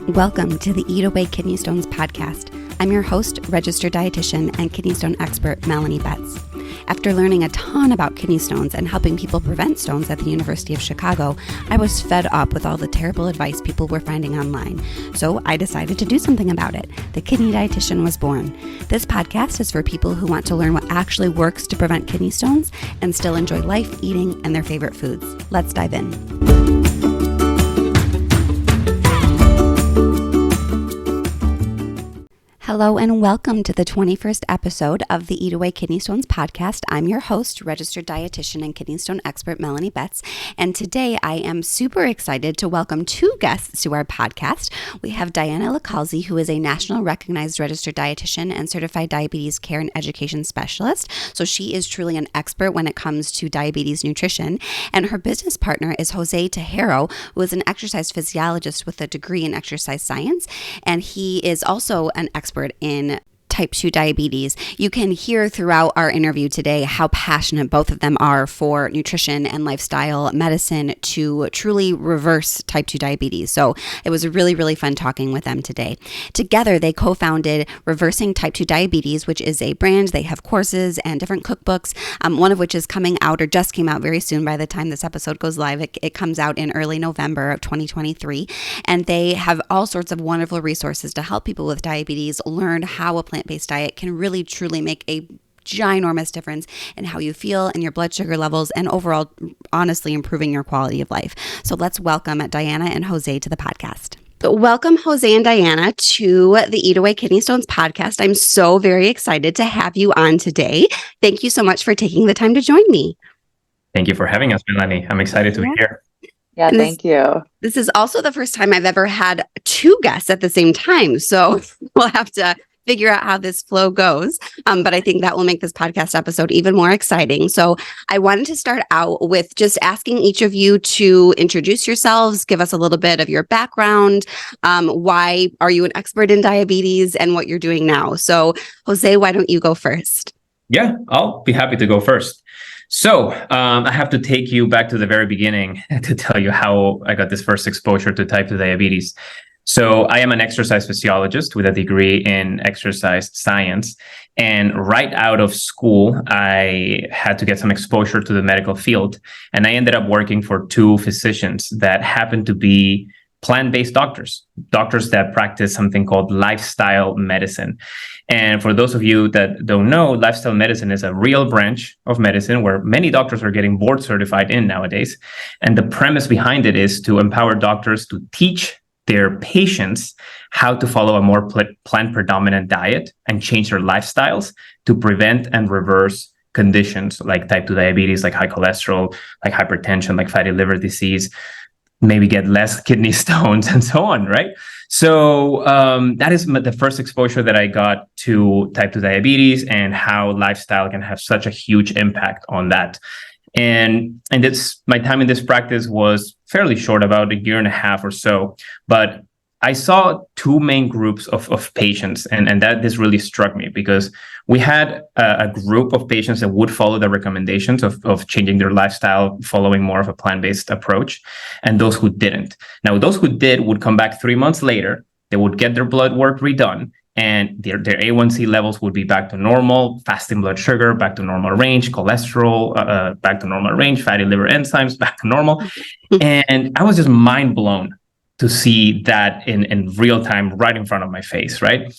Welcome to the Eat Away Kidney Stones podcast. I'm your host, registered dietitian and kidney stone expert, Melanie. After learning a ton about kidney stones and helping people prevent stones at the University of Chicago, I was fed up with all the terrible advice people were finding online. So I decided to do something about it. The Kidney Dietitian was born. This podcast is for people who want to learn what actually works to prevent kidney stones and still enjoy life, eating, and their favorite foods. Let's dive in. Hello and welcome to the 21st episode of the Eat Away Kidney Stones podcast. I'm your host, registered dietitian and kidney stone expert, Melanie Betts. And today I am super excited to welcome two guests to our podcast. We have Diana Licalzi, who is a national recognized registered dietitian and certified diabetes care and education specialist. So she is truly an expert when it comes to diabetes nutrition. And her business partner is Jose Tejero, who is an exercise physiologist with a degree in exercise science. And he is also an expert in type 2 diabetes. You can hear throughout our interview today how passionate both of them are for nutrition and lifestyle medicine to truly reverse type 2 diabetes. So it was really, really fun talking with them today. Together, they co-founded Reversing Type 2 Diabetes, which is a brand. They have courses and different cookbooks, one of which is coming out or just came out very soon by the time this episode goes live. It comes out in early November of 2023. And they have all sorts of wonderful resources to help people with diabetes learn how a plant-based diet can really truly make a ginormous difference in how you feel and your blood sugar levels and overall, honestly, improving your quality of life. So let's welcome Diana and Jose to the podcast. Welcome, Jose and Diana, to the Eat Away Kidney Stones podcast. I'm so very excited to have you on today. Thank you so much for taking the time to join me. Thank you for having us, Melanie. I'm excited to be here. Yeah, thank you. This is also the first time I've ever had two guests at the same time. So we'll have to figure out how this flow goes. But I think that will make this podcast episode even more exciting. So I wanted to start out with just asking each of you to introduce yourselves, give us a little bit of your background. Why are you an expert in diabetes and what you're doing now? So Jose, why don't you go first? Yeah, I'll be happy to go first. So I have to take you back to the very beginning to tell you how I got this first exposure to type 2 diabetes. So I am an exercise physiologist with a degree in exercise science. And right out of school, I had to get some exposure to the medical field. And I ended up working for two physicians that happened to be plant-based doctors that practice something called lifestyle medicine. And for those of you that don't know, lifestyle medicine is a real branch of medicine where many doctors are getting board certified in nowadays. And the premise behind it is to empower doctors to teach their patients how to follow a more plant predominant diet and change their lifestyles to prevent and reverse conditions like type 2 diabetes, like high cholesterol, like hypertension, like fatty liver disease, maybe get less kidney stones and so on, right? So that is the first exposure that I got to type 2 diabetes and how lifestyle can have such a huge impact on that. And my time in this practice was fairly short, about a year and a half or so. But I saw two main groups of patients, and that this really struck me because we had a group of patients that would follow the recommendations of changing their lifestyle, following more of a plant-based approach, and those who didn't. Now, those who did would come back 3 months later. They would get their blood work redone, and their A1C levels would be back to normal, fasting blood sugar back to normal range, cholesterol back to normal range, fatty liver enzymes back to normal. And I was just mind blown to see that in real time right in front of my face, right?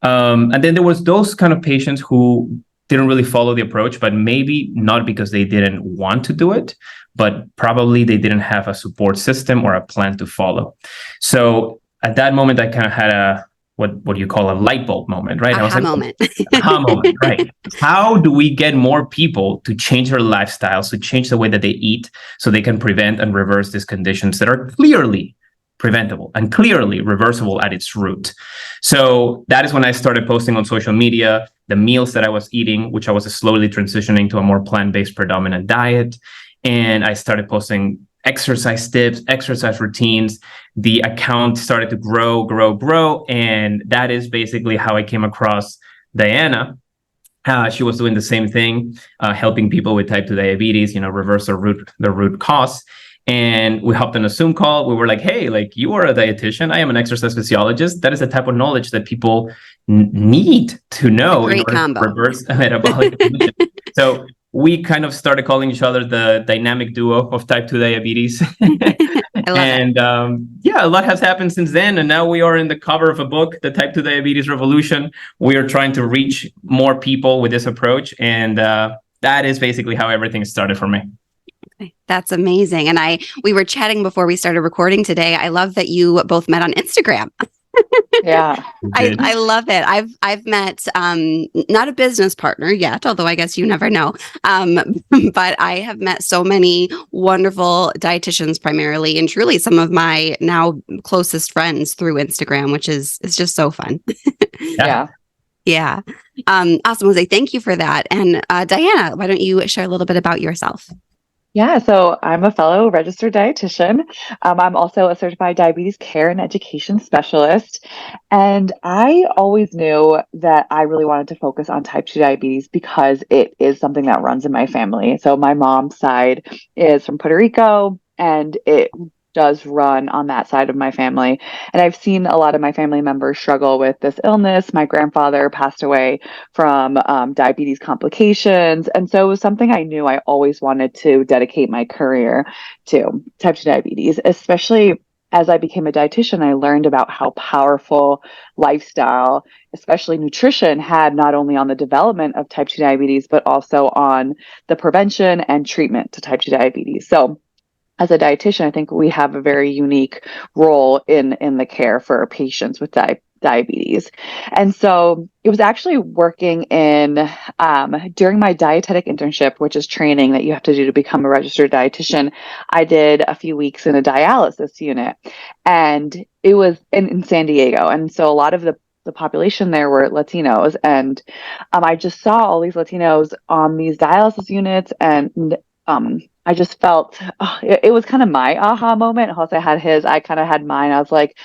And then there was those kind of patients who didn't really follow the approach, but maybe not because they didn't want to do it, but probably they didn't have a support system or a plan to follow. So at that moment, I kind of had a what you call a light bulb moment, right? Aha moment. Aha moment, right? How do we get more people to change their lifestyles, to change the way that they eat so they can prevent and reverse these conditions that are clearly preventable and clearly reversible at its root? So that is when I started posting on social media the meals that I was eating, which I was slowly transitioning to a more plant-based predominant diet. And I started posting exercise tips, exercise routines. The account started to grow. And that is basically how I came across Diana. She was doing the same thing, helping people with type 2 diabetes, reverse the root cause. And we hopped on a Zoom call. We were like, hey, like you are a dietitian. I am an exercise physiologist. That is the type of knowledge that people need to know in Great order to combo. reverse a metabolic condition. So we kind of started calling each other the dynamic duo of type 2 diabetes. I love it. And yeah, a lot has happened since then. And now we are in the cover of a book, The Type 2 Diabetes Revolution. We are trying to reach more people with this approach. And that is basically how everything started for me. That's amazing. And we were chatting before we started recording today. I love that you both met on Instagram. Yeah. I love it. I've met not a business partner yet, although I guess you never know. But I have met so many wonderful dietitians primarily, and truly some of my now closest friends through Instagram, which is just so fun. Yeah. Yeah. Awesome, Jose. Thank you for that. And Diana, why don't you share a little bit about yourself? Yeah, so I'm a fellow registered dietitian. I'm also a certified diabetes care and education specialist. And I always knew that I really wanted to focus on type 2 diabetes because it is something that runs in my family. So my mom's side is from Puerto Rico, and it does run on that side of my family. And I've seen a lot of my family members struggle with this illness. My grandfather passed away from diabetes complications. And so it was something I knew I always wanted to dedicate my career to, type 2 diabetes, especially as I became a dietitian. I learned about how powerful lifestyle, especially nutrition, had not only on the development of type 2 diabetes, but also on the prevention and treatment to type 2 diabetes. So as a dietitian, I think we have a very unique role in the care for patients with diabetes. And so it was actually working in during my dietetic internship, which is training that you have to do to become a registered dietitian. I did a few weeks in a dialysis unit, and it was in San Diego. And so a lot of the population there were Latinos, and I just saw all these Latinos on these dialysis units, and I just felt it was kind of my aha moment. Jose had his, I kind of had mine. I was like,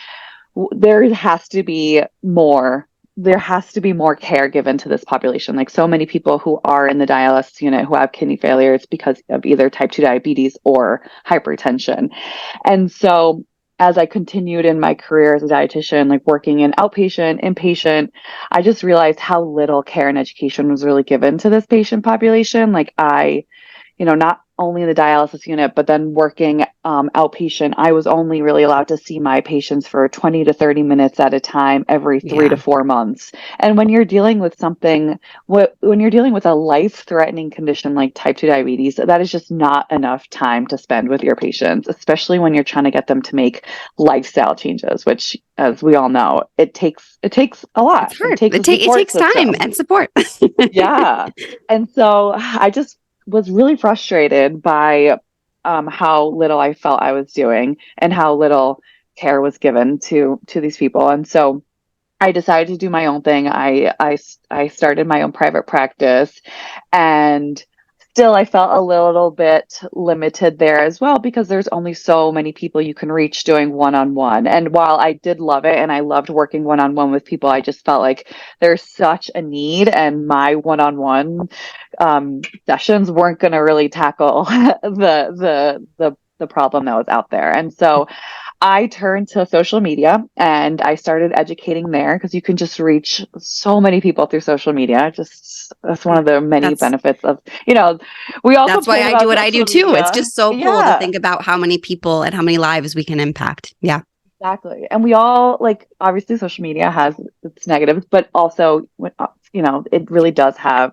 there has to be more. There has to be more care given to this population. Like, so many people who are in the dialysis unit who have kidney failure, it's because of either type 2 diabetes or hypertension. And so as I continued in my career as a dietitian, like working in outpatient, inpatient, I just realized how little care and education was really given to this patient population. Like, not only in the dialysis unit, but then working outpatient, I was only really allowed to see my patients for 20 to 30 minutes at a time every 3 to 4 months. And when you're dealing with when you're dealing with a life-threatening condition like type 2 diabetes, that is just not enough time to spend with your patients, especially when you're trying to get them to make lifestyle changes, which, as we all know, it takes a lot. It's hard. It takes time and support. Yeah. And so I just was really frustrated by how little I felt I was doing and how little care was given to these people. And so I decided to do my own thing. I started my own private practice, and still I felt a little bit limited there as well, because there's only so many people you can reach doing one-on-one. And while I did love it and I loved working one-on-one with people, I just felt like there's such a need, and my one-on-one sessions weren't going to really tackle the problem that was out there. And so I turned to social media and I started educating there, because you can just reach so many people through social media. That's one of the many benefits of, we also that's why I do what I do too. It's just so cool to think about how many people and how many lives we can impact. Yeah. Exactly. And we all, like, obviously social media has its negatives, but also, it really does have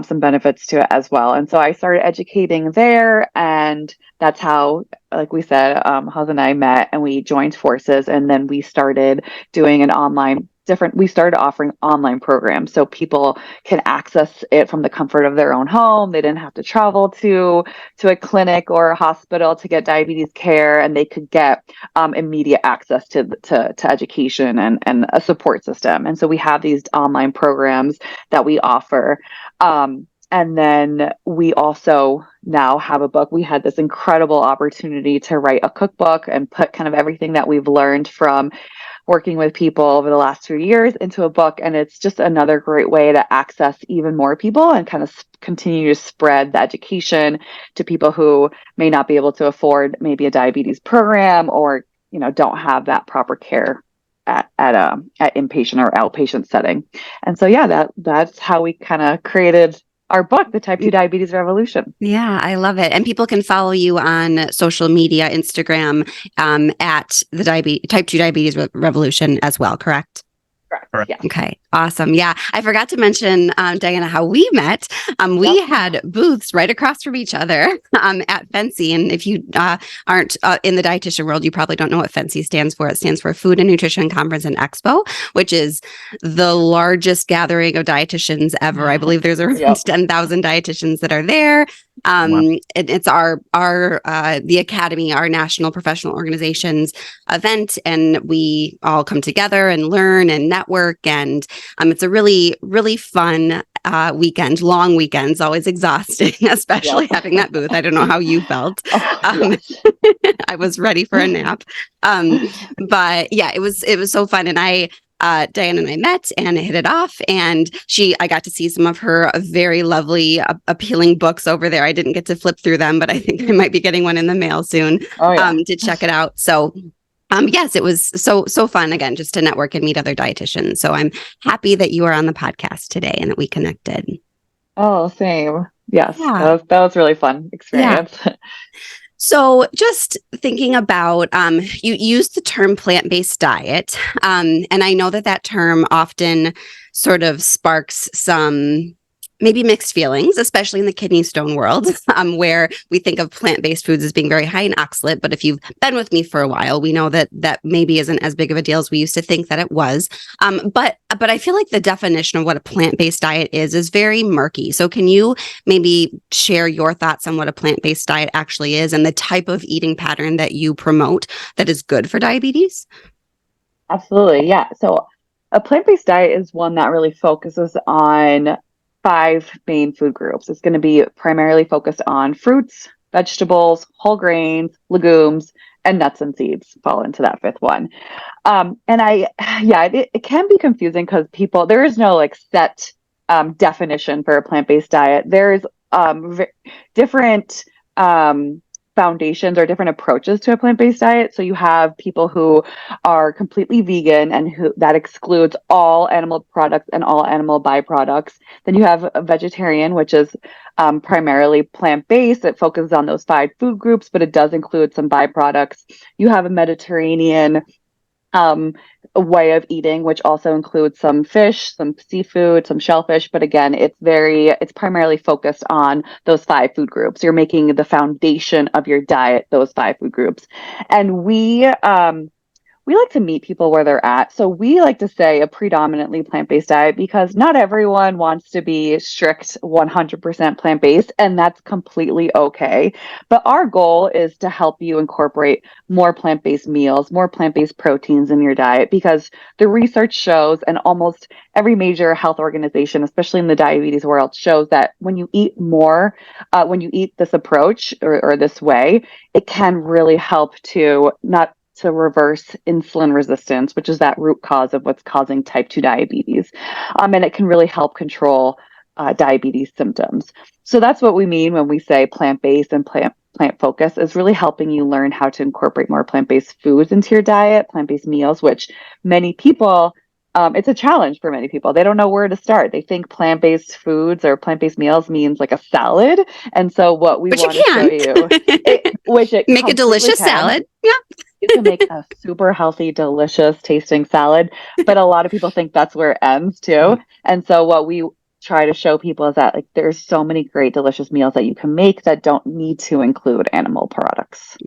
some benefits to it as well. And so I started educating there, and that's how, like we said, Huz and I met, and we joined forces, and then we started doing we started offering online programs so people can access it from the comfort of their own home. They didn't have to travel to a clinic or a hospital to get diabetes care, and they could get immediate access to education and a support system. And so we have these online programs that we offer. And then we also now have a book. We had this incredible opportunity to write a cookbook and put kind of everything that we've learned from working with people over the last few years into a book. And it's just another great way to access even more people and kind of continue to spread the education to people who may not be able to afford maybe a diabetes program or, don't have that proper care at inpatient or outpatient setting. And so, yeah, that's how we kind of created our book, The Type 2 Diabetes Revolution. Yeah, I love it. And people can follow you on social media, Instagram, at the Type 2 Diabetes Revolution as well, correct? Correct. Yeah. Okay. Awesome. Yeah. I forgot to mention, Diana, how we met. We had booths right across from each other at FNCE. And if you aren't in the dietitian world, you probably don't know what FNCE stands for. It stands for Food and Nutrition Conference and Expo, which is the largest gathering of dietitians ever. I believe there's around 10,000 dietitians that are there. It's the Academy, our national professional organization's event, and we all come together and learn and network. And it's a really, really fun weekend. Long weekends, always exhausting, especially having that booth. I don't know how you felt. I was ready for a nap. But yeah, it was so fun. And Diana and I met and hit it off, and I got to see some of her very lovely, appealing books over there. I didn't get to flip through them, but I think I might be getting one in the mail soon to check it out. So yes, it was so fun, again, just to network and meet other dietitians. So I'm happy that you are on the podcast today and that we connected. Oh, same. Yes, that was really fun experience. Yeah. So just thinking about, you used the term plant-based diet, and I know that term often sort of sparks some maybe mixed feelings, especially in the kidney stone world, where we think of plant-based foods as being very high in oxalate. But if you've been with me for a while, we know that maybe isn't as big of a deal as we used to think that it was. But I feel like the definition of what a plant-based diet is very murky. So can you maybe share your thoughts on what a plant-based diet actually is and the type of eating pattern that you promote that is good for diabetes? Absolutely. Yeah. So a plant-based diet is one that really focuses on 5 main food groups. It's going to be primarily focused on fruits, vegetables, whole grains, legumes, and nuts and seeds fall into that 5th one. It can be confusing because there is no set definition for a plant-based diet. There's different foundations or different approaches to a plant-based diet. So you have people who are completely vegan and that excludes all animal products and all animal byproducts. Then you have a vegetarian, which is primarily plant-based. It focuses on those 5 food groups, but it does include some byproducts. You have a Mediterranean a way of eating, which also includes some fish, some seafood, some shellfish. But again, it's primarily focused on those 5 food groups. You're making the foundation of your diet, those 5 food groups. And we like to meet people where they're at. So we like to say a predominantly plant-based diet because not everyone wants to be strict 100% plant-based, and that's completely okay. But our goal is to help you incorporate more plant-based meals, more plant-based proteins in your diet, because the research shows, and almost every major health organization, especially in the diabetes world, shows that when you eat more, when you eat this approach or this way, it can really help to reverse insulin resistance, which is that root cause of what's causing type 2 diabetes. And it can really help control diabetes symptoms. So that's what we mean when we say plant-based and plant focus, is really helping you learn how to incorporate more plant-based foods into your diet, plant-based meals, which many people, it's a challenge for many people. They don't know where to start. They think plant-based foods or plant-based meals means like a salad. And so what we want to show you, make a delicious salad. Yeah. You can make a super healthy, delicious tasting salad, but a lot of people think that's where it ends too. And so what we try to show people is that there's so many great, delicious meals that you can make that don't need to include animal products.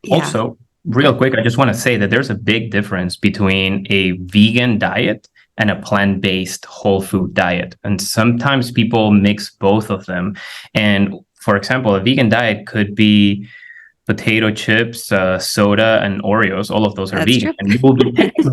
Yeah. Also, real quick, I just want to say that there's a big difference between a vegan diet and a plant-based whole food diet. And sometimes people mix both of them. And for example, a vegan diet could be potato chips, soda, and Oreos. All of those are vegan. True. And you will be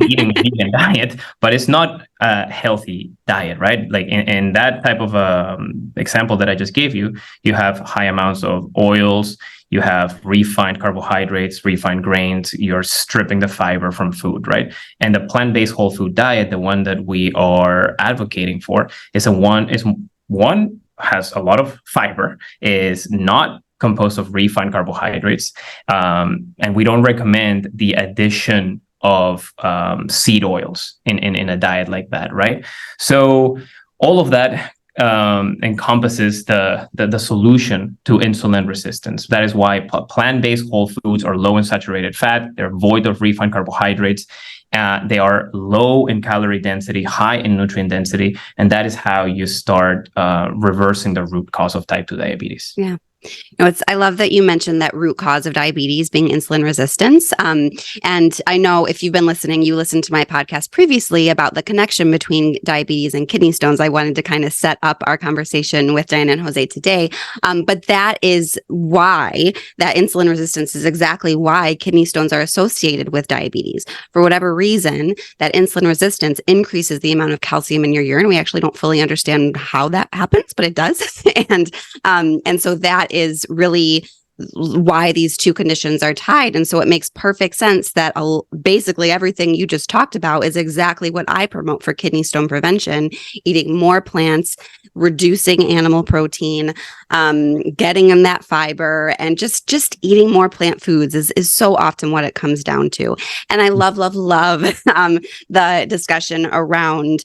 eating a vegan diet, but it's not a healthy diet, right? Like in that type of example that I just gave you, you have high amounts of oils, you have refined carbohydrates, refined grains, you're stripping the fiber from food, right? And the plant-based whole food diet, the one that we are advocating for, is one has a lot of fiber, is not composed of refined carbohydrates, and we don't recommend the addition of seed oils in a diet like that, right? So all of that encompasses the solution to insulin resistance. That is why plant-based whole foods are low in saturated fat. They're void of refined carbohydrates. They are low in calorie density, high in nutrient density, and that is how you start reversing the root cause of type 2 diabetes. Yeah. I love that you mentioned that root cause of diabetes being insulin resistance. And I know if you've been listening, you listened to my podcast previously about the connection between diabetes and kidney stones. I wanted to kind of set up our conversation with Diana and Jose today. But that is why that insulin resistance is exactly why kidney stones are associated with diabetes. For whatever reason, that insulin resistance increases the amount of calcium in your urine. We actually don't fully understand how that happens, but it does. And so that is really why these two conditions are tied. And so it makes perfect sense that basically everything you just talked about is exactly what I promote for kidney stone prevention: eating more plants, reducing animal protein, getting them that fiber, and just eating more plant foods is so often what it comes down to. And I love the discussion around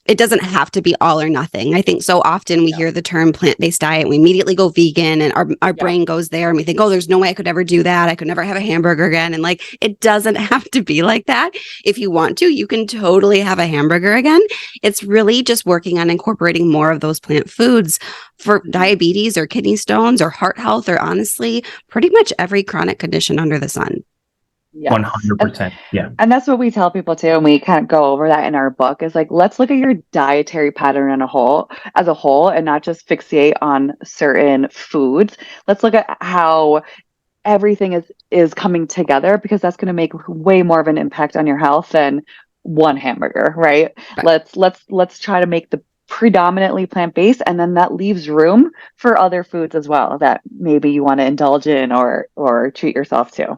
it doesn't have to be all or nothing. I think so often we hear the term plant-based diet and we immediately go vegan, and our brain goes there and we think, oh, there's no way I could ever do that. I could never have a hamburger again. And like, it doesn't have to be like that. If you want to, you can totally have a hamburger again. It's really just working on incorporating more of those plant foods for diabetes or kidney stones or heart health, or honestly, pretty much every chronic condition under the sun. Yes. 100%. Yeah. And that's what we tell people too. And we kind of go over that in our book, is like, let's look at your dietary pattern as a whole and not just fixate on certain foods. Let's look at how everything is coming together, because that's going to make way more of an impact on your health than one hamburger, right? Let's try to make the predominantly plant-based, and then that leaves room for other foods as well that maybe you want to indulge in or treat yourself to.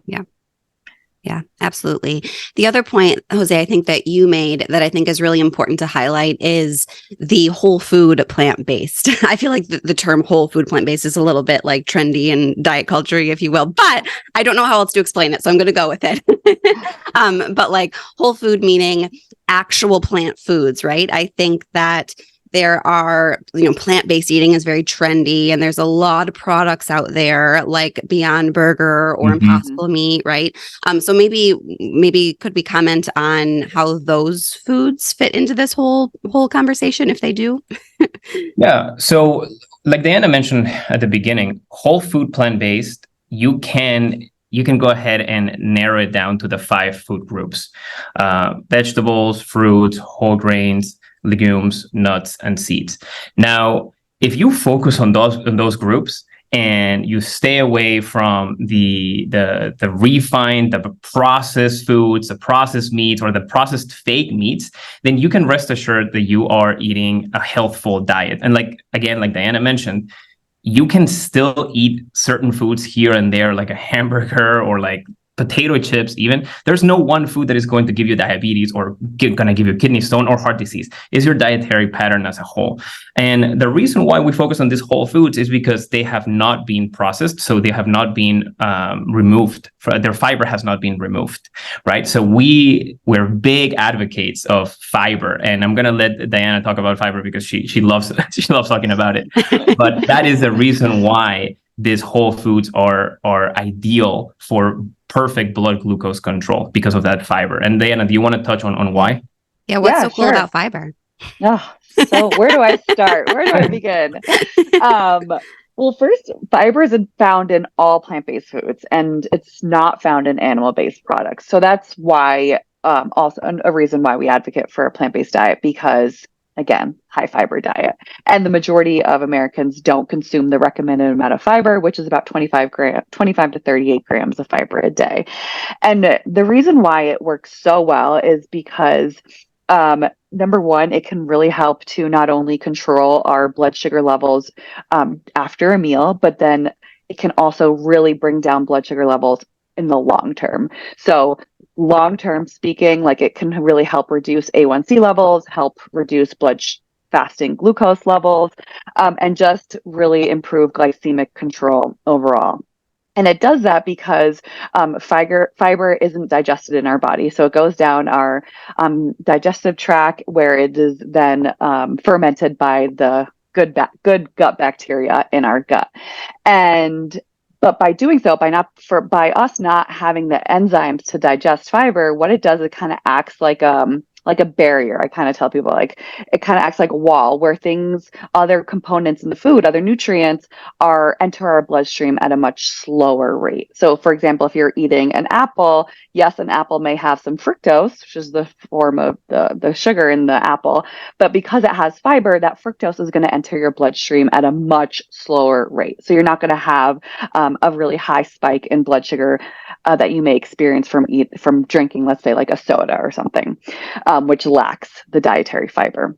Yeah, absolutely. The other point, Jose, I think that you made that I think is really important to highlight is the whole food plant-based. I feel like the term whole food plant-based is a little bit like trendy and diet culture, if you will, but I don't know how else to explain it, so I'm going to go with it. But like whole food meaning actual plant foods, right? I think that there are, plant-based eating is very trendy, and there's a lot of products out there like Beyond Burger or Impossible Meat, right? So maybe could we comment on how those foods fit into this whole conversation, if they do? Yeah. So like Diana mentioned at the beginning, whole food plant-based, you can go ahead and narrow it down to the 5 food groups: vegetables, fruits, whole grains, legumes, nuts, and seeds. Now, if you focus on those groups and you stay away from the refined, the processed foods, the processed meats, or the processed fake meats, then you can rest assured that you are eating a healthful diet. And like Diana mentioned, you can still eat certain foods here and there, like a hamburger or like potato chips even. There's no one food that is going to give you diabetes or going to give you kidney stone or heart disease. It's your dietary pattern as a whole. And the reason why we focus on these whole foods is because they have not been processed, so they have not been removed. Their fiber has not been removed, right? So we're big advocates of fiber, and I'm going to let Diana talk about fiber because she loves talking about it. But that is the reason why these whole foods are ideal for perfect blood glucose control, because of that fiber. And Diana, do you want to touch on why? Yeah, what's so cool about fiber? So where do I start? Where do I begin? Well, first, fiber is found in all plant-based foods, and it's not found in animal-based products. So that's why also a reason why we advocate for a plant-based diet, because again, high fiber diet. And the majority of Americans don't consume the recommended amount of fiber, which is about 25 to 38 grams of fiber a day. And the reason why it works so well is because number one, it can really help to not only control our blood sugar levels after a meal, but then it can also really bring down blood sugar levels in the long term. So long term speaking, like it can really help reduce A1C levels, help reduce fasting glucose levels, and just really improve glycemic control overall. And it does that because fiber isn't digested in our body. So it goes down our digestive tract where it is then fermented by the good gut bacteria in our gut. But by doing so, by us not having the enzymes to digest fiber, what it does, it kind of acts like a barrier. I kind of tell people like it kind of acts like a wall where other components in the food, other nutrients enter our bloodstream at a much slower rate. So for example, if you're eating an apple, yes, an apple may have some fructose, which is the form of the sugar in the apple, but because it has fiber, that fructose is going to enter your bloodstream at a much slower rate. So you're not going to have a really high spike in blood sugar that you may experience from drinking, let's say, like a soda or something, which lacks the dietary fiber.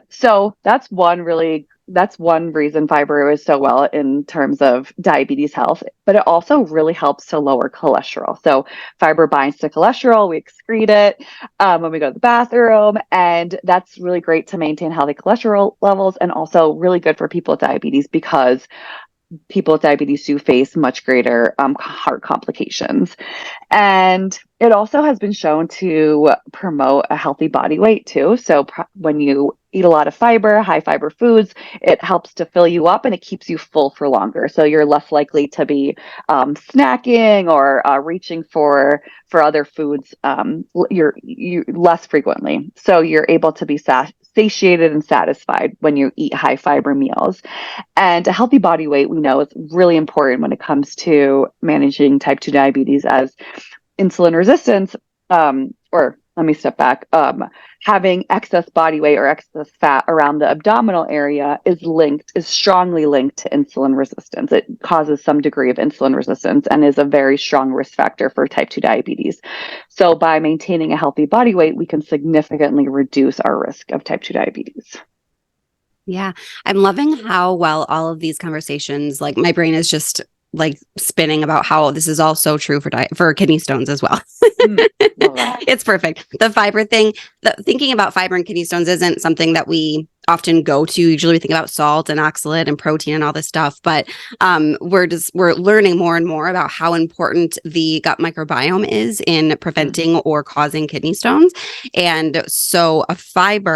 So that's one reason fiber is so well in terms of diabetes health, but it also really helps to lower cholesterol. So fiber binds to cholesterol, we excrete it when we go to the bathroom, and that's really great to maintain healthy cholesterol levels and also really good for people with diabetes because people with diabetes do face much greater heart complications. And it also has been shown to promote a healthy body weight too. So when you eat a lot of fiber, high fiber foods, it helps to fill you up and it keeps you full for longer. So you're less likely to be snacking or reaching for other foods. You're less frequently. So you're able to be satiated and satisfied when you eat high fiber meals. And a healthy body weight, we know, is really important when it comes to managing type 2 diabetes, as insulin resistance, or let me step back, having excess body weight or excess fat around the abdominal area is strongly linked to insulin resistance. It causes some degree of insulin resistance and is a very strong risk factor for type 2 diabetes. So by maintaining a healthy body weight, we can significantly reduce our risk of type 2 diabetes. Yeah, I'm loving how well all of these conversations, like my brain is just like spinning about how this is all so true for kidney stones as well. It's perfect. The fiber thing, thinking about fiber and kidney stones isn't something that we often go to. Usually we think about salt and oxalate and protein and all this stuff, but we're learning more and more about how important the gut microbiome is in preventing or causing kidney stones. And so a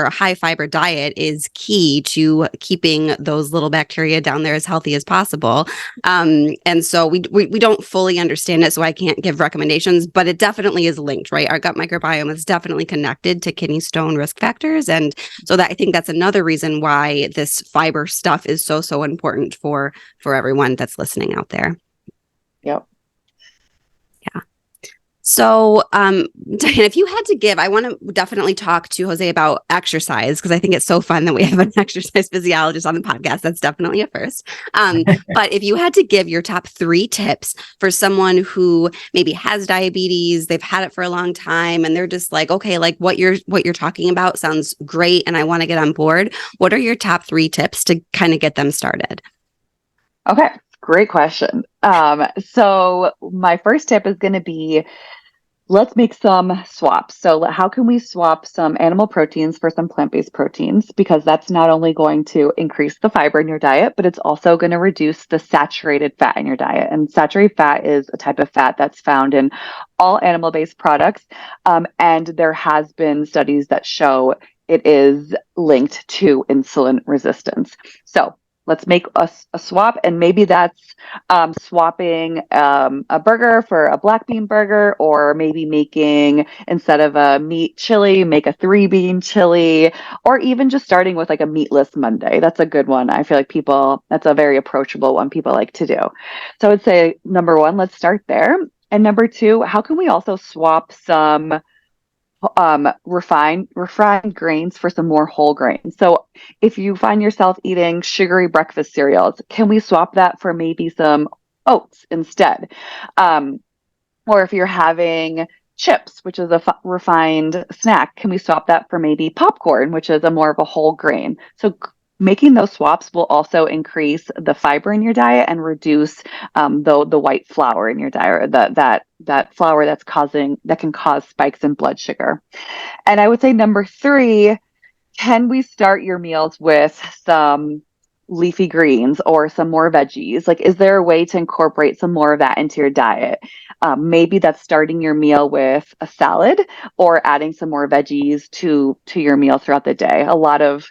high fiber diet is key to keeping those little bacteria down there as healthy as possible. And so we don't fully understand it, so I can't give recommendations, but it definitely is linked, right? Our gut microbiome is definitely connected to kidney stone risk factors. And so I think that's another reason why this fiber stuff is so important for everyone that's listening out there. Yep. Yeah. So, Diana, if you had to give, I want to definitely talk to Jose about exercise because I think it's so fun that we have an exercise physiologist on the podcast. That's definitely a first. But if you had to give your top 3 tips for someone who maybe has diabetes, they've had it for a long time, and they're just like, okay, like what you're talking about sounds great, and I want to get on board. What are your top 3 tips to kind of get them started? Okay, great question. So my first tip is going to be, let's make some swaps. So how can we swap some animal proteins for some plant-based proteins? Because that's not only going to increase the fiber in your diet, but it's also going to reduce the saturated fat in your diet. And saturated fat is a type of fat that's found in all animal-based products. And there has been studies that show it is linked to insulin resistance. So let's make a swap, and maybe that's swapping a burger for a black bean burger, or maybe making, instead of a meat chili, make a 3-bean chili, or even just starting with like a meatless Monday. That's a good one. I feel like that's a very approachable one people like to do. So I would say, number 1, let's start there. And number 2, how can we also swap some refined grains for some more whole grains? So if you find yourself eating sugary breakfast cereals, can we swap that for maybe some oats instead? Or if you're having chips, which is a refined snack, can we swap that for maybe popcorn, which is a more of a whole grain? So making those swaps will also increase the fiber in your diet and reduce the white flour in your diet, or that flour that can cause spikes in blood sugar. And I would say number three, can we start your meals with some leafy greens or some more veggies? Like, is there a way to incorporate some more of that into your diet? Maybe that's starting your meal with a salad or adding some more veggies to your meal throughout the day. A lot of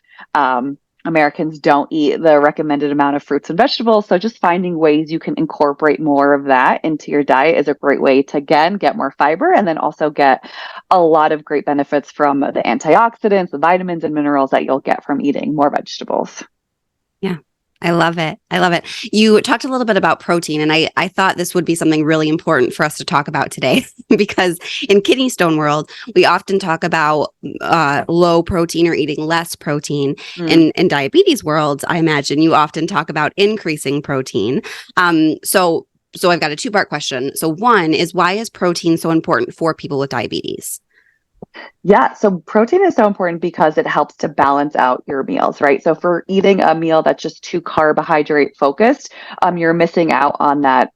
Americans don't eat the recommended amount of fruits and vegetables. So just finding ways you can incorporate more of that into your diet is a great way to, again, get more fiber and then also get a lot of great benefits from the antioxidants, the vitamins and minerals that you'll get from eating more vegetables. Yeah. I love it. I love it. You talked a little bit about protein, and I thought this would be something really important for us to talk about today because in kidney stone world, we often talk about low protein or eating less protein. In diabetes world, I imagine you often talk about increasing protein. So I've got a two-part question. So one is, why is protein so important for people with diabetes? Yeah, so protein is so important because it helps to balance out your meals, right? So if we're eating a meal that's just too carbohydrate focused, you're missing out on that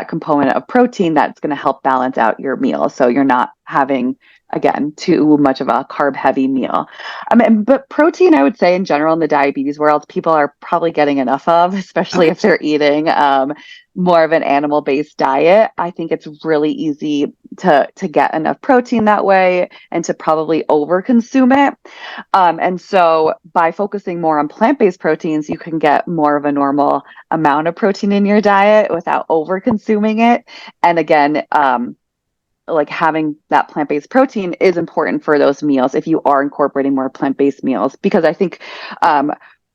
component of protein that's going to help balance out your meal. So you're not having, again, too much of a carb heavy meal. But protein, I would say in general in the diabetes world, people are probably getting enough of, especially if they're eating more of an animal based diet. I think it's really easy to get enough protein that way and to probably overconsume it. And so by focusing more on plant-based proteins, you can get more of a normal amount of protein in your diet without overconsuming it. And again, like having that plant-based protein is important for those meals if you are incorporating more plant-based meals, because I think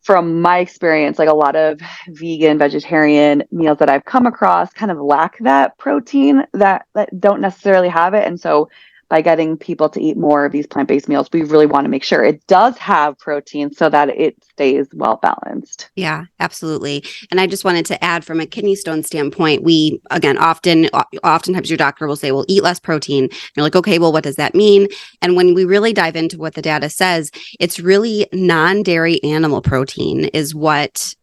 from my experience, like a lot of vegan, vegetarian meals that I've come across kind of lack that protein that don't necessarily have it. And so by getting people to eat more of these plant-based meals, we really want to make sure it does have protein so that it stays well balanced. Yeah, absolutely. And I just wanted to add, from a kidney stone standpoint, we, again, oftentimes your doctor will say, well, eat less protein. You're like, okay, well, what does that mean? And when we really dive into what the data says, it's really non-dairy animal protein is what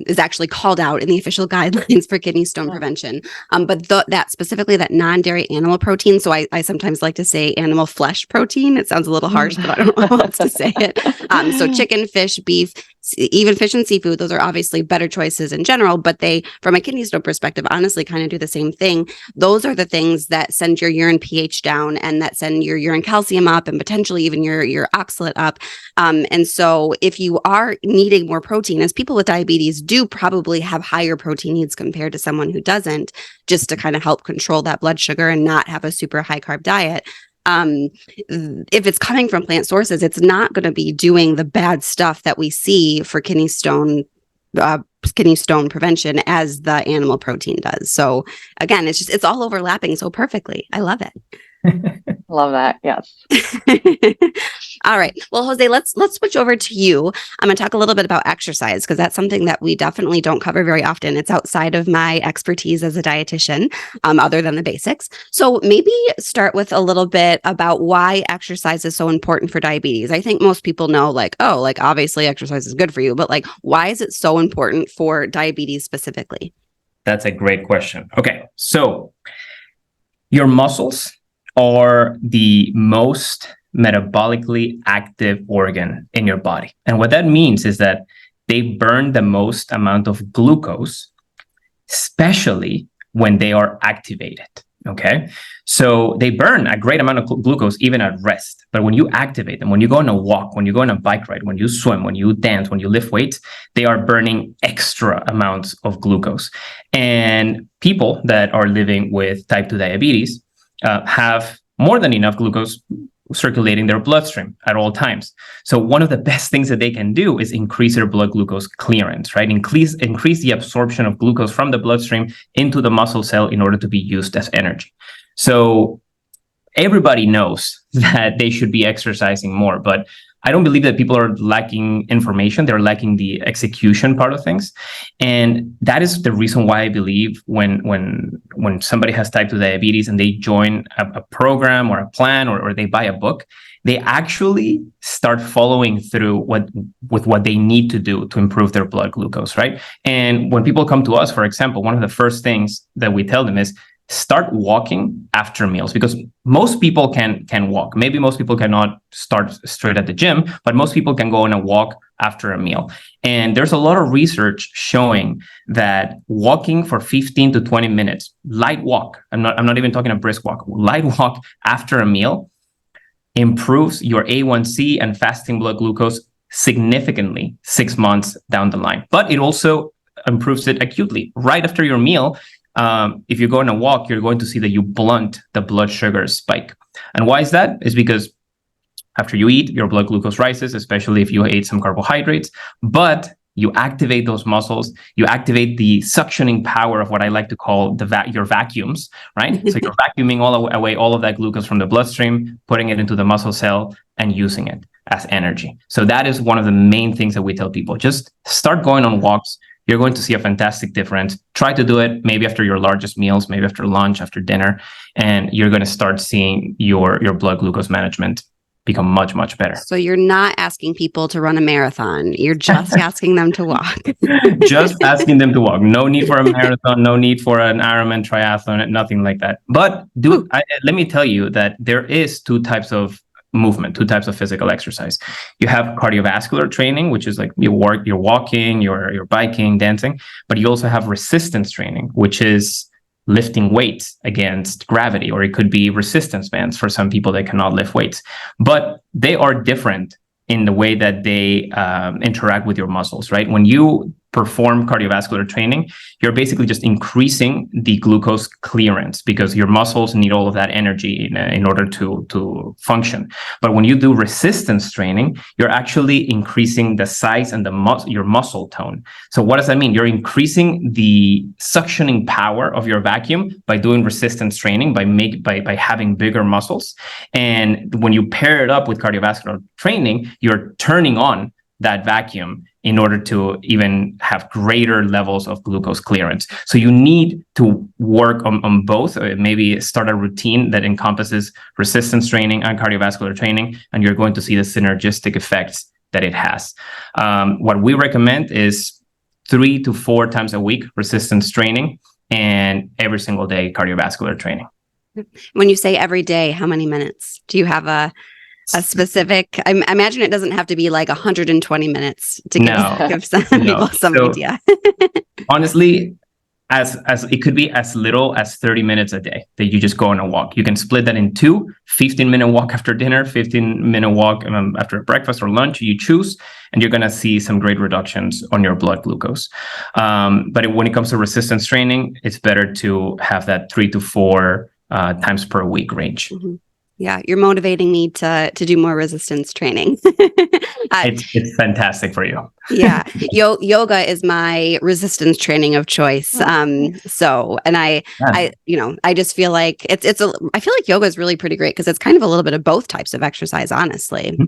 is actually called out in the official guidelines for kidney stone prevention. But that specifically, that non-dairy animal protein. So I sometimes like to say animal flesh protein. It sounds a little harsh, but I don't know how else to say it. So chicken, fish, beef, even fish and seafood, those are obviously better choices in general, but they, from a kidney stone perspective, honestly kind of do the same thing. Those are the things that send your urine pH down and that send your urine calcium up and potentially even your oxalate up. And so if you are needing more protein, as people with diabetes do probably have higher protein needs compared to someone who doesn't, just to kind of help control that blood sugar and not have a super high carb diet. If it's coming from plant sources, it's not going to be doing the bad stuff that we see for kidney stone prevention as the animal protein does. So again, it's all overlapping so perfectly. I love it. Love that. Yes. All right. Well, Jose, let's switch over to you. I'm going to talk a little bit about exercise because that's something that we definitely don't cover very often. It's outside of my expertise as a dietitian, other than the basics. So maybe start with a little bit about why exercise is so important for diabetes. I think most people know, like, oh, like obviously exercise is good for you, but like, why is it so important for diabetes specifically? That's a great question. Okay. So your muscles are the most metabolically active organ in your body. And what that means is that they burn the most amount of glucose, especially when they are activated. Okay. So they burn a great amount of glucose even at rest. But when you activate them, when you go on a walk, when you go on a bike ride, when you swim, when you dance, when you lift weights, they are burning extra amounts of glucose. And people that are living with type 2 diabetes have more than enough glucose circulating their bloodstream at all times. So one of the best things that they can do is increase their blood glucose clearance, right? Increase the absorption of glucose from the bloodstream into the muscle cell in order to be used as energy. So everybody knows that they should be exercising more, but I don't believe that people are lacking information. They're lacking the execution part of things. And that is the reason why I believe when somebody has type 2 diabetes and they join a program or a plan or they buy a book, they actually start following through with what they need to do to improve their blood glucose, right? And when people come to us, for example, one of the first things that we tell them is start walking after meals, because most people can walk. Maybe most people cannot start straight at the gym, but most people can go on a walk after a meal. And there's a lot of research showing that walking for 15 to 20 minutes, light walk, I'm not even talking a brisk walk, light walk after a meal improves your A1C and fasting blood glucose significantly 6 months down the line. But it also improves it acutely. Right after your meal, if you go on a walk, you're going to see that you blunt the blood sugar spike. And why is that? It's because after you eat, your blood glucose rises, especially if you ate some carbohydrates, but you activate those muscles, you activate the suctioning power of what I like to call your vacuums, right? So you're vacuuming away all of that glucose from the bloodstream, putting it into the muscle cell and using it as energy. So that is one of the main things that we tell people. Just start going on walks. You're going to see a fantastic difference. Try to do it maybe after your largest meals, maybe after lunch, after dinner, and you're going to start seeing your blood glucose management become much, much better. So you're not asking people to run a marathon. You're just asking them to walk. Just asking them to walk. No need for a marathon, no need for an Ironman triathlon, nothing like that. But let me tell you that there is two types of movement, two types of physical exercise. You have cardiovascular training, which is like you're walking, you're biking, dancing, but you also have resistance training, which is lifting weights against gravity, or it could be resistance bands for some people that cannot lift weights. But they are different in the way that they interact with your muscles, right? When you perform cardiovascular training, you're basically just increasing the glucose clearance because your muscles need all of that energy in order to function. But when you do resistance training, you're actually increasing the size and your muscle tone. So what does that mean? You're increasing the suctioning power of your vacuum by doing resistance training, by having bigger muscles. And when you pair it up with cardiovascular training, you're turning on that vacuum in order to even have greater levels of glucose clearance. So you need to work on both, maybe start a routine that encompasses resistance training and cardiovascular training, and you're going to see the synergistic effects that it has. What we recommend is 3 to 4 times a week resistance training and every single day cardiovascular training. When you say every day, how many minutes? Do you have a specific? I imagine it doesn't have to be like 120 minutes to give some people some idea. Honestly, as it could be as little as 30 minutes a day that you just go on a walk. You can split that in 2, 15-minute walk after dinner, 15-minute walk after breakfast or lunch, you choose, and you're going to see some great reductions on your blood glucose. But when it comes to resistance training, it's better to have that 3 to 4 times per week range. Mm-hmm. Yeah, you're motivating me to do more resistance training. It's fantastic for you. Yeah, yoga is my resistance training of choice. I just feel like I feel like yoga is really pretty great because it's kind of a little bit of both types of exercise, honestly.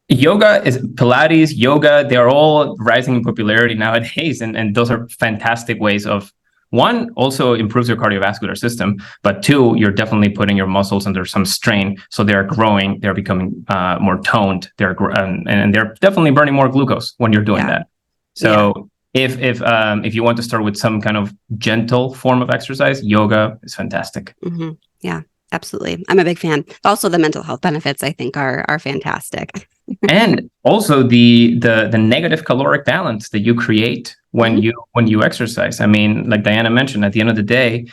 Yoga is Pilates, yoga, they're all rising in popularity nowadays. And those are fantastic ways of, one, also improves your cardiovascular system, but 2, you're definitely putting your muscles under some strain. So they're growing, they're becoming more toned, and they're definitely burning more glucose when you're doing that. So if you want to start with some kind of gentle form of exercise, yoga is fantastic. Mm-hmm. Yeah, absolutely. I'm a big fan. Also, the mental health benefits, I think, are fantastic. And also the negative caloric balance that you create when you exercise. I mean, like Diana mentioned, at the end of the day,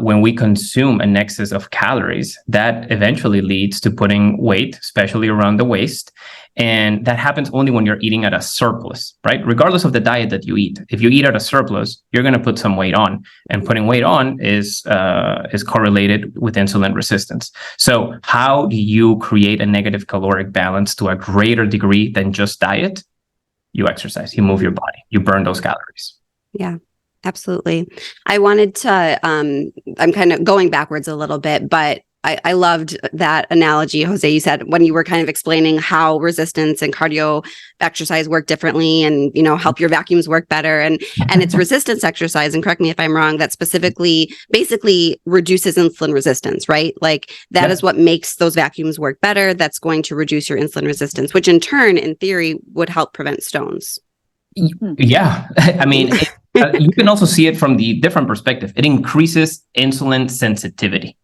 when we consume an excess of calories, that eventually leads to putting weight, especially around the waist. And that happens only when you're eating at a surplus, right? Regardless of the diet that you eat. If you eat at a surplus, you're going to put some weight on, and putting weight on is correlated with insulin resistance. So how do you create a negative caloric balance to a greater degree than just diet? You exercise, you move your body, you burn those calories. Yeah. Absolutely. I wanted to, I'm kind of going backwards a little bit, but I loved that analogy, Jose. You said when you were kind of explaining how resistance and cardio exercise work differently and, help your vacuums work better. And it's resistance exercise, and correct me if I'm wrong, that specifically basically reduces insulin resistance, right? Like that is what makes those vacuums work better. That's going to reduce your insulin resistance, which in turn, in theory, would help prevent stones. Yeah. I mean, you can also see it from the different perspective. It increases insulin sensitivity.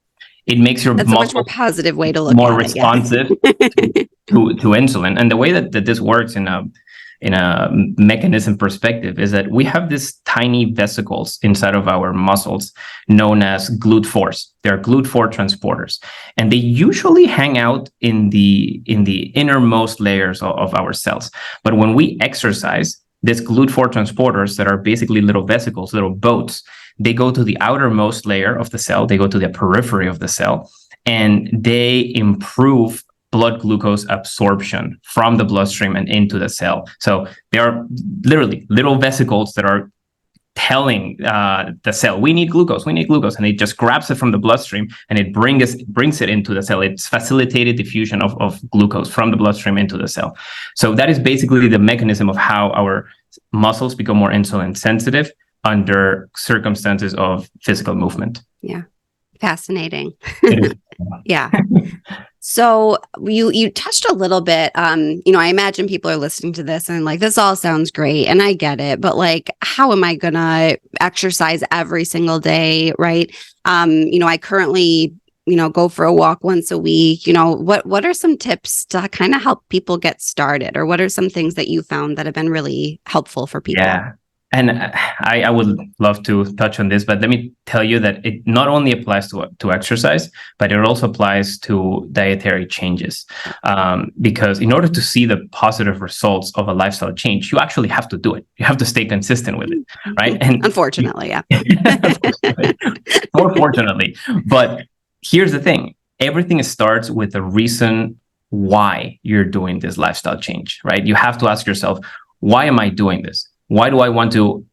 It makes your That's a much more positive way to look more at responsive it, to insulin. And the way that this works in a mechanism perspective is that we have these tiny vesicles inside of our muscles known as GLUT4s. They're GLUT4 transporters, and they usually hang out in the innermost layers of our cells. But when we exercise, these GLUT4 transporters that are basically little vesicles, little boats, they go to the outermost layer of the cell, they go to the periphery of the cell, and they improve blood glucose absorption from the bloodstream and into the cell. So they are literally little vesicles that are telling the cell, we need glucose, and it just grabs it from the bloodstream and it brings it into the cell. It's facilitated diffusion of glucose from the bloodstream into the cell. So that is basically the mechanism of how our muscles become more insulin sensitive under circumstances of physical movement. Yeah. Fascinating. Yeah. So you touched a little bit, I imagine people are listening to this and like, this all sounds great and I get it, but like, how am I going to exercise every single day? Right. I currently, go for a walk once a week. What are some tips to kind of help people get started, or what are some things that you found that have been really helpful for people? Yeah. And I would love to touch on this, but let me tell you that it not only applies to exercise, but it also applies to dietary changes. Because in order to see the positive results of a lifestyle change, you actually have to do it. You have to stay consistent with it, right? And unfortunately, yeah. More fortunately. But here's the thing. Everything starts with the reason why you're doing this lifestyle change, right? You have to ask yourself, why am I doing this? Why do I want to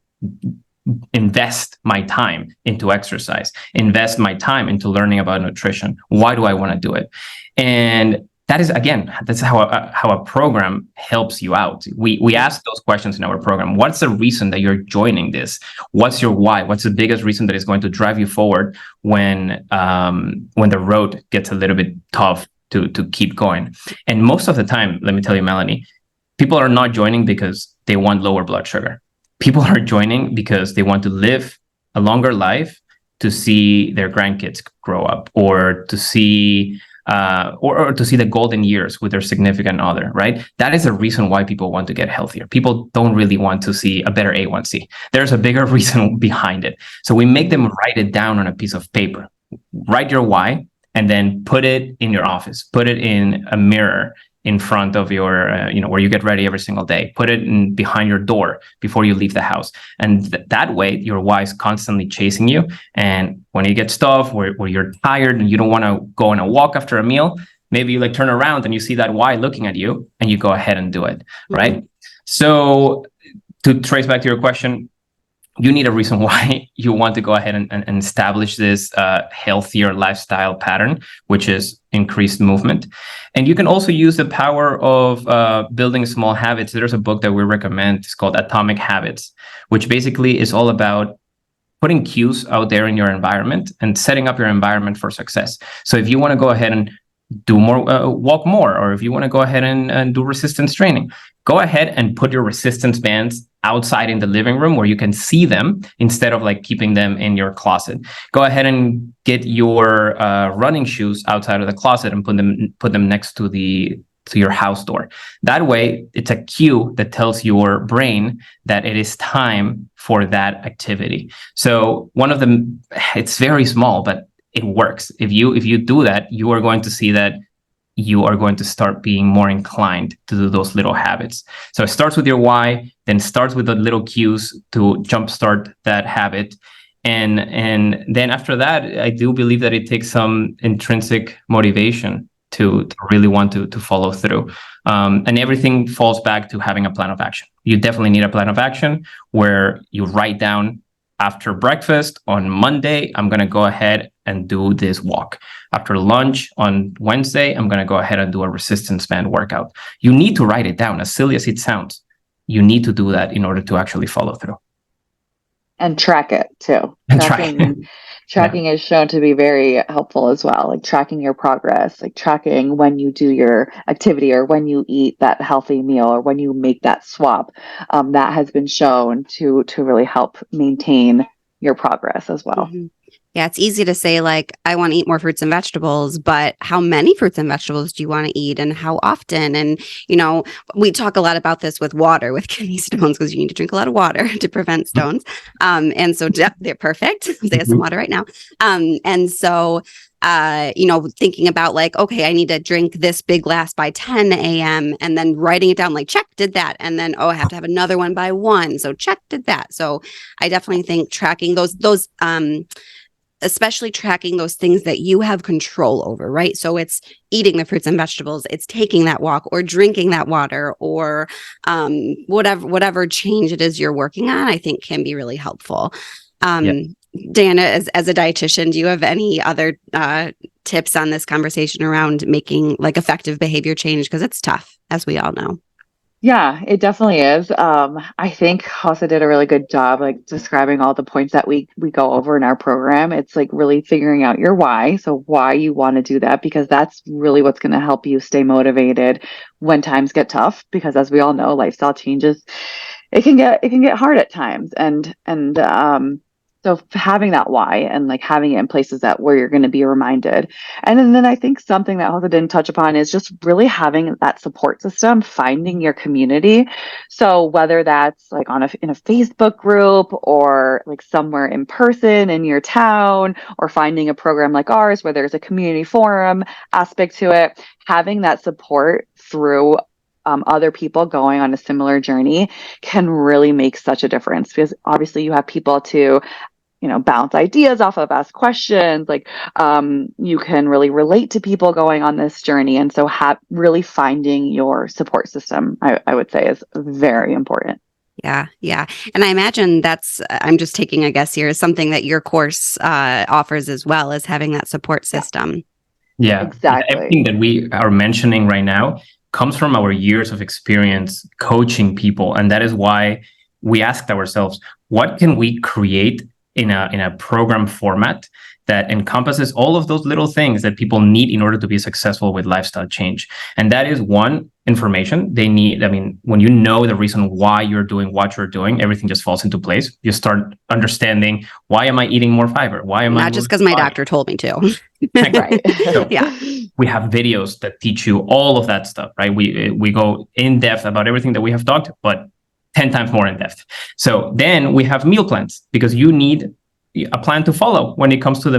invest my time into exercise, invest my time into learning about nutrition? Why do I want to do it? And that is, again, that's how a program helps you out. We ask those questions in our program. What's the reason that you're joining this? What's your why? What's the biggest reason that is going to drive you forward when the road gets a little bit tough to keep going? And most of the time, let me tell you, Melanie, people are not joining because they want lower blood sugar. People are joining because they want to live a longer life, to see their grandkids grow up, or to see or to see the golden years with their significant other, right? That is a reason why people want to get healthier. People don't really want to see a better A1C. There's a bigger reason behind it. So we make them write it down on a piece of paper. Write your why, and then put it in your office. Put it in a mirror in front of your, where you get ready every single day. Put it behind your door before you leave the house. And that way, your why is constantly chasing you. And when you get stuff where you're tired and you don't want to go on a walk after a meal, maybe you like turn around and you see that why looking at you and you go ahead and do it, right? Mm-hmm. So to trace back to your question, you need a reason why you want to go ahead and establish this healthier lifestyle pattern, which is increased movement. And you can also use the power of building small habits. There's a book that we recommend. It's called Atomic Habits, which basically is all about putting cues out there in your environment and setting up your environment for success. So if you want to go ahead and do more, walk more, or if you want to go ahead and do resistance training, go ahead and put your resistance bands outside in the living room where you can see them instead of like keeping them in your closet. Go ahead and get your running shoes outside of the closet and put them next to your house door. That way, it's a cue that tells your brain that it is time for that activity. So one of them, it's very small, but it works. If you do that, you are going to see that you are going to start being more inclined to do those little habits. So it starts with your why, then starts with the little cues to jumpstart that habit. And then after that, I do believe that it takes some intrinsic motivation to really want to follow through. And everything falls back to having a plan of action. You definitely need a plan of action where you write down, after breakfast on Monday, I'm going to go ahead and do this walk. After lunch on Wednesday, I'm going to go ahead and do a resistance band workout. You need to write it down, as silly as it sounds. You need to do that in order to actually follow through. And track it too. And Tracking is shown to be very helpful as well. Like tracking your progress, like tracking when you do your activity or when you eat that healthy meal or when you make that swap. That has been shown to really help maintain your progress as well. Mm-hmm. Yeah, it's easy to say, like, I want to eat more fruits and vegetables, but how many fruits and vegetables do you want to eat and how often? And, we talk a lot about this with water, with kidney stones, because you need to drink a lot of water to prevent stones. And so they're perfect. They have some water right now. And so, thinking about like, okay, I need to drink this big glass by 10 a.m. and then writing it down, like, check, did that. And then, I have to have another one by 1. So check, did that. So I definitely think tracking those especially tracking those things that you have control over, right? So it's eating the fruits and vegetables, it's taking that walk or drinking that water or whatever change it is you're working on, I think can be really helpful. Diana, as a dietitian, do you have any other tips on this conversation around making like effective behavior change? Because it's tough, as we all know. Yeah, it definitely is. I think Jose did a really good job, like describing all the points that we go over in our program. It's like really figuring out your why. So why you want to do that, because that's really what's going to help you stay motivated when times get tough. Because as we all know, lifestyle changes, it can get hard at times. So having that why and like having it in places that where you're going to be reminded. And then I think something that Jose didn't touch upon is just really having that support system, finding your community. So whether that's like in a Facebook group or like somewhere in person in your town, or finding a program like ours where there's a community forum aspect to it, having that support through other people going on a similar journey can really make such a difference, because obviously you have people to bounce ideas off of, ask questions, like you can really relate to people going on this journey. And so really finding your support system, I would say, is very important. Yeah. And I imagine I'm just taking a guess here, is something that your course offers as well, as having that support system. Yeah, exactly. Everything that we are mentioning right now comes from our years of experience coaching people. And that is why we asked ourselves, what can we create in a program format that encompasses all of those little things that people need in order to be successful with lifestyle change. And that is one, information they need. I mean, when you know the reason why you're doing what you're doing, everything just falls into place. You start understanding, why am I eating more fiber? Why am I not just because my doctor told me to? Right. So, we have videos that teach you all of that stuff, right? We go in depth about everything that we have talked, but 10 times more in depth. So then we have meal plans, because you need a plan to follow when it comes to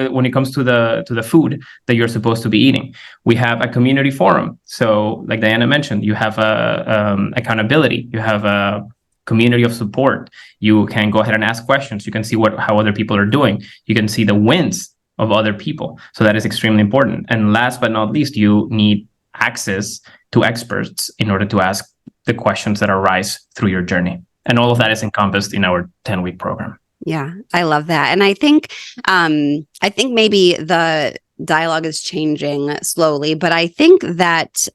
when it comes to the food that you're supposed to be eating. We have a community forum. So like Diana mentioned, you have accountability, you have a community of support. You can go ahead and ask questions. You can see how other people are doing. You can see the wins of other people. So that is extremely important. And last but not least, you need access to experts in order to ask the questions that arise through your journey. And all of that is encompassed in our 10-week program. Yeah, I love that. And I think maybe the dialogue is changing slowly, but I think that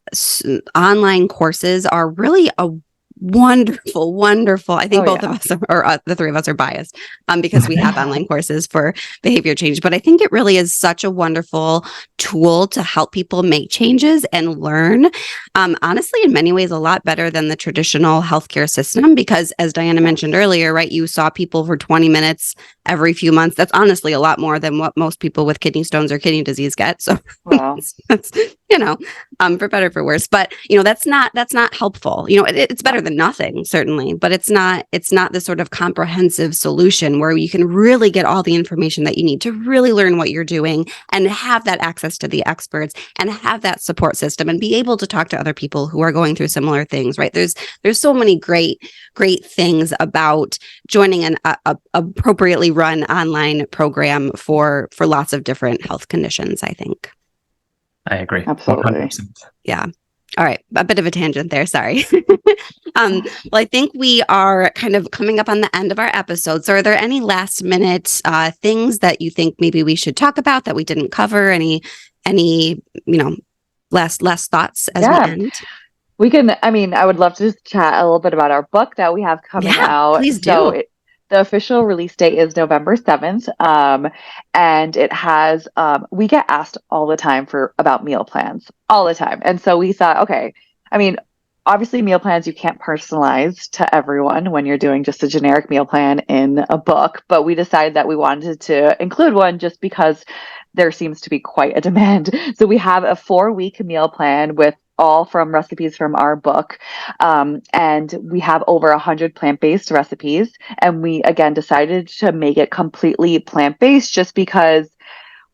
online courses are really a wonderful. I think both of us or the three of us are biased because we have online courses for behavior change. But I think it really is such a wonderful tool to help people make changes and learn. Honestly, in many ways, a lot better than the traditional healthcare system, because as Diana mentioned earlier, right, you saw people for 20 minutes every few months. That's honestly a lot more than what most people with kidney stones or kidney disease get. So wow. that's for better, for worse. But that's not helpful. It's better than nothing, certainly, but it's not the sort of comprehensive solution where you can really get all the information that you need to really learn what you're doing and have that access to the experts and have that support system and be able to talk to other people who are going through similar things, right? There's so many great things about joining an appropriately run online program for lots of different health conditions, I think. I agree. Absolutely. 100%. Yeah. All right. A bit of a tangent there. Sorry. Well, I think we are kind of coming up on the end of our episode. So are there any last minute things that you think maybe we should talk about that we didn't cover? Any, last thoughts as we Yeah. end? We can, I would love to just chat a little bit about our book that we have coming out. Please So do. the official release date is November 7th. And it has, we get asked all the time about meal plans, all the time. And so we thought, okay, obviously meal plans you can't personalize to everyone when you're doing just a generic meal plan in a book, but we decided that we wanted to include one just because there seems to be quite a demand. So we have a 4-week meal plan with all from recipes from our book. And we have over 100 plant-based recipes. And we, again, decided to make it completely plant-based just because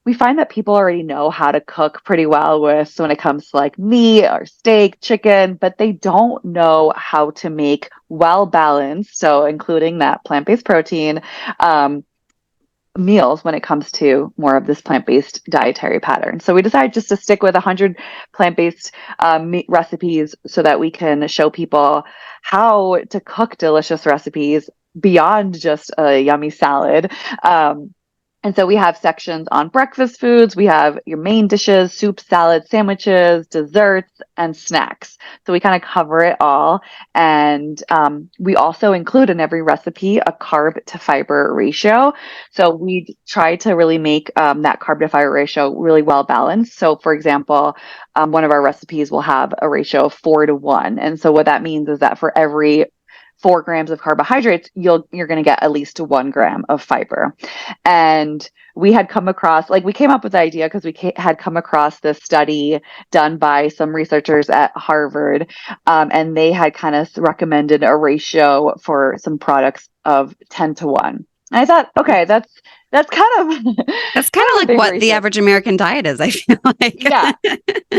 we find that people already know how to cook pretty well when it comes to like meat or steak, chicken, but they don't know how to make well-balanced, so including that plant-based protein, meals when it comes to more of this plant-based dietary pattern. So we decided just to stick with 100 plant-based meat recipes so that we can show people how to cook delicious recipes beyond just a yummy salad. And so we have sections on breakfast foods. We have your main dishes, soup, salad, sandwiches, desserts, and snacks. So we kind of cover it all. And we also include in every recipe a carb to fiber ratio. So we try to really make that carb to fiber ratio really well balanced. So for example, one of our recipes will have a ratio of 4-1. And so what that means is that for every 4 grams of carbohydrates, you're going to get at least 1 gram of fiber. And we had come across, we came up with the idea because we had come across this study done by some researchers at Harvard, and they had kind of recommended a ratio for some products of 10-1. And I thought, okay, that's kind of like what the average American diet is, I feel like. Yeah.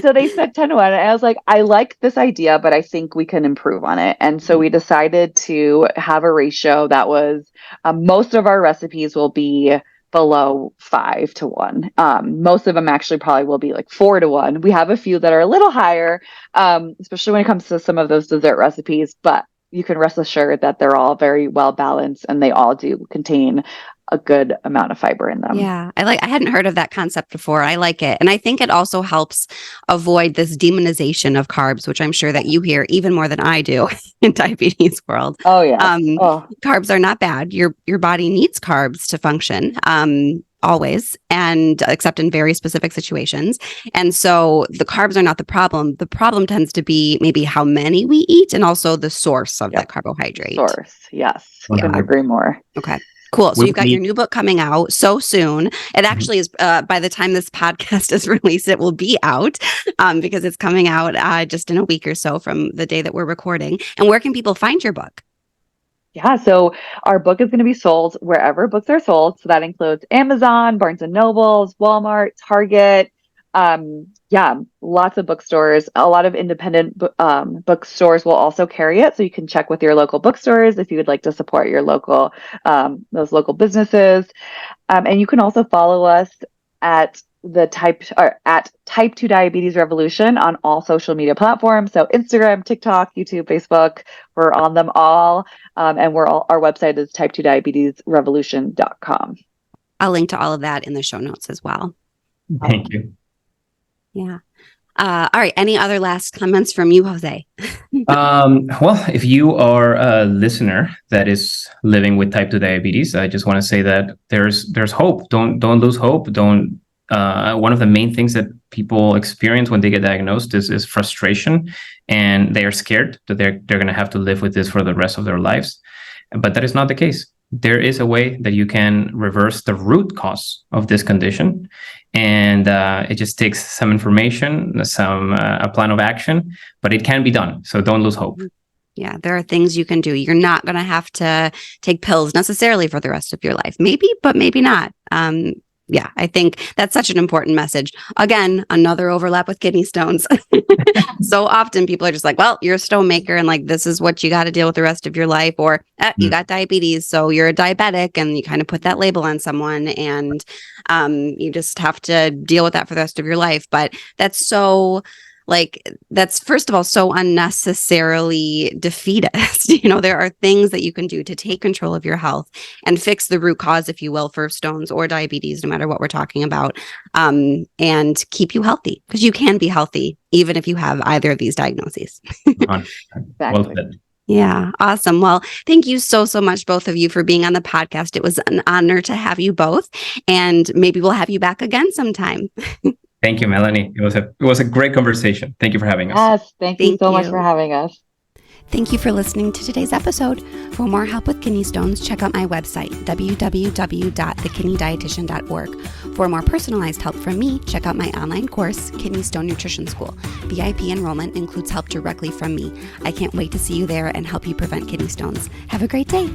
So they said 10-1. And I was like, I like this idea, but I think we can improve on it. And so we decided to have a ratio that was most of our recipes will be below 5-1. Most of them actually probably will be like 4-1. We have a few that are a little higher, especially when it comes to some of those dessert recipes, but you can rest assured that they're all very well balanced and they all do contain a good amount of fiber in them. Yeah, I hadn't heard of that concept before. I like it. And I think it also helps avoid this demonization of carbs, which I'm sure that you hear even more than I do in diabetes world. Oh yeah. Carbs are not bad. Your body needs carbs to function. Always, and except in very specific situations. And so the carbs are not the problem. The problem tends to be maybe how many we eat and also the source of that carbohydrate. Yes. Couldn't agree more. Okay. Cool. So you've got your new book coming out so soon. It actually is, by the time this podcast is released, it will be out because it's coming out just in a week or so from the day that we're recording. And where can people find your book? Yeah, so our book is going to be sold wherever books are sold. So that includes Amazon, Barnes and Nobles, Walmart, Target. Lots of bookstores. A lot of independent bookstores will also carry it. So you can check with your local bookstores if you would like to support your local, those local businesses. And you can also follow us at Type 2 Diabetes Revolution on all social media platforms. So Instagram, TikTok, YouTube, Facebook, we're on them all. And our website is type2diabetesrevolution.com. I'll link to all of that in the show notes as well. Thank you. Yeah. All right. Any other last comments from you, Jose? Well, if you are a listener that is living with type 2 diabetes, I just want to say that there's hope. Don't lose hope. One of the main things that people experience when they get diagnosed is frustration, and they are scared that they're going to have to live with this for the rest of their lives. But that is not the case. There is a way that you can reverse the root cause of this condition. And it just takes some information, a plan of action, but it can be done. So don't lose hope. Yeah, there are things you can do. You're not going to have to take pills necessarily for the rest of your life. Maybe, but maybe not. Yeah, I think that's such an important message. Again, another overlap with kidney stones. So often people are just like, well, you're a stone maker and like, this is what you got to deal with the rest of your life. Or you got diabetes, so you're a diabetic, and you kind of put that label on someone and you just have to deal with that for the rest of your life. But that's so like that's first of all so unnecessarily defeatist. There are things that you can do to take control of your health and fix the root cause, if you will, for stones or diabetes, no matter what we're talking about, and keep you healthy, because you can be healthy even if you have either of these diagnoses. Well said. Yeah. Awesome. Well, thank you so much, both of you, for being on the podcast. It was an honor to have you both, and maybe we'll have you back again sometime. Thank you, Melanie. It was a great conversation. Thank you for having us. Yes, thank you so much for having us. Thank you for listening to today's episode. For more help with kidney stones, check out my website, www.thekidneydietitian.org. For more personalized help from me, check out my online course, Kidney Stone Nutrition School. VIP enrollment includes help directly from me. I can't wait to see you there and help you prevent kidney stones. Have a great day.